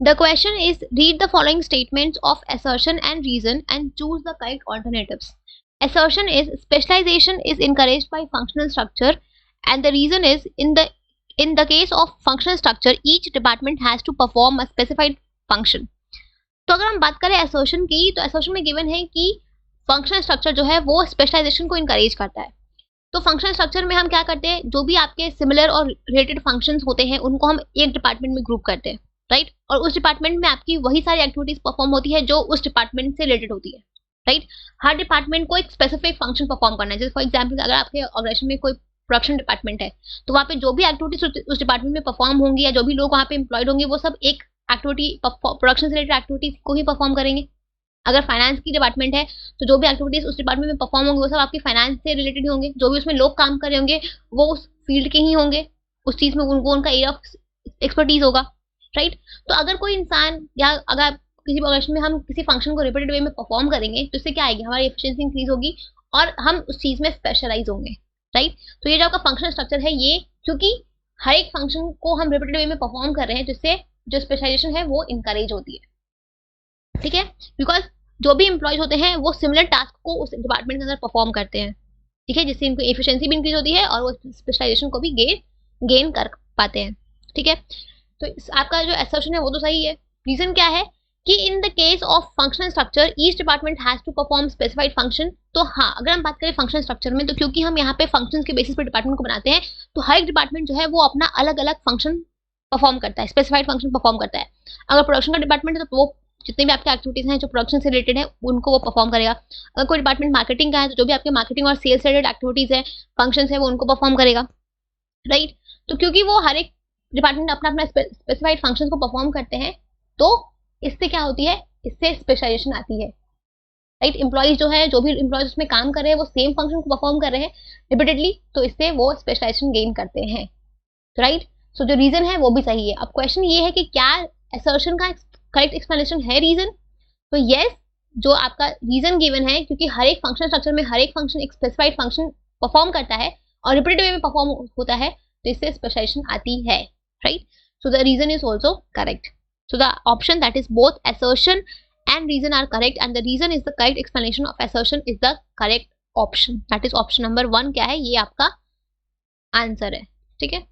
The question is, read the following statements of assertion and reason and choose the correct alternatives. Assertion is specialization is encouraged by functional structure, and the reason is in the case of functional structure each department has to perform a specified function. तो अगर हम बात करें assertion की, तो assertion में given है कि functional structure जो है वो specialization को encourage करता है. तो फंक्शनल स्ट्रक्चर में हम क्या करते हैं, जो भी आपके सिमिलर और रिलेटेड फंक्शंस होते हैं उनको हम एक डिपार्टमेंट में ग्रुप करते हैं, राइट. और उस डिपार्टमेंट में आपकी वही सारी एक्टिविटीज परफॉर्म होती है जो उस डिपार्टमेंट से रिलेटेड होती है, राइट. हर डिपार्टमेंट को एक स्पेसिफिक फंक्शन परफॉर्म करना है. जैसे फॉर एग्जाम्पल अगर आपके ऑर्गेनाइजेशन में कोई प्रोडक्शन डिपार्टमेंट है तो वहाँ पे जो भी एक्टिविटीज उस डिपार्टमेंट में परफॉर्म होंगी या जो भी लोग वहाँ पे एम्प्लॉयड होंगे वो सब एक एक्टिविटी प्रोडक्शन से रिलेटेड एक्टिविटीज को ही परफॉर्म करेंगे. अगर फाइनेंस की डिपार्टमेंट है तो जो भी एक्टिविटीज उस डिपार्टमेंट में परफॉर्म होंगे वो सब आपकी फाइनेंस से रिलेटेड ही होंगे. जो भी उसमें लोग काम कर रहे होंगे वो उस फील्ड के ही होंगे, उस चीज में उनका एरिया ऑफ एक्सपर्टीज होगा, राइट. तो अगर कोई इंसान या अगर किसी ऑर्गेनाइजेशन में हम किसी फंक्शन को रिपीटेड वे में परफॉर्म करेंगे तो इससे क्या आएगी, हमारी एफिशिएंसी इंक्रीज होगी और हम उस चीज में स्पेशलाइज होंगे, राइट. तो ये जो आपका फंक्शनल स्ट्रक्चर है ये, क्योंकि हर एक फंक्शन को हम रिपीटेड वे में परफॉर्म कर रहे हैं जिससे जो स्पेशलाइजेशन है वो इंकरेज होती है, ठीक है. बिकॉज जो भी एम्प्लॉयज होते हैं वो सिमिलर टास्क को उस डिपार्टमेंट के अंदर परफॉर्म करते हैं, ठीक है, जिससे इनको एफिशिएंसी भी इंक्रीज होती है और वो स्पेशलाइजेशन को भी गेन कर पाते हैं, ठीक है. तो आपका जो असर्शन है वो तो सही है. रीजन क्या है कि in the case of functional structure each department has to perform specified function. तो हाँ, अगर हम बात करें फंक्शनल स्ट्रक्चर में तो क्योंकि हम यहाँ पे फंक्शंस के बेसिस पे डिपार्टमेंट को बनाते हैं तो हर एक डिपार्टमेंट जो है वो अपना अलग अलग फंक्शन परफॉर्म करता है, स्पेसिफाइड फंक्शन परफॉर्म करता है. अगर प्रोडक्शन का डिपार्टमेंट है तो वो जितने भी आपके एक्टिविटीज हैं जो प्रोडक्शन से रिलेटेड है उनको वो परफॉर्म करेगा. अगर कोई डिपार्टमेंट मार्केटिंग का है तो जो भी आपके मार्केटिंग और सेल्स रिलेटेड एक्टिविटीज है, फंक्शंस है, वो उनको परफॉर्म करेगा, राइट. तो क्योंकि वो हर एक डिपार्टमेंट अपना अपना स्पेसिफाइड फंक्शंस को परफॉर्म करते हैं तो इससे क्या होती है, इससे स्पेशलाइजेशन आती है, राइट. एम्प्लॉइज जो है, जो भी एम्प्लॉइज उसमें काम कर रहे हैं वो सेम फंक्शन को परफॉर्म कर रहे हैं रिपीटेडली, तो इससे वो स्पेशलाइजेशन गेन करते हैं, राइट. सो जो रीजन है वो भी सही है. अब क्वेश्चन ये है कि क्या असर्शन का करेक्ट एक्सप्लेनेशन है रीजन. तो यस, जो आपका रीजन गिवन है क्योंकि हर एक फंक्शन स्ट्रक्चर में हर एक फंक्शन एक स्पेसिफाइड फंक्शन परफॉर्म करता है और रिपीटेड वे में परफॉर्म होता है तो इससे स्पेशलाइजेशन आती है, right. So the reason is also correct. So the option that is both assertion and reason are correct and the reason is the correct explanation of assertion is the correct option. That is option number 1 क्या है, ये आपका answer है, ठीक है.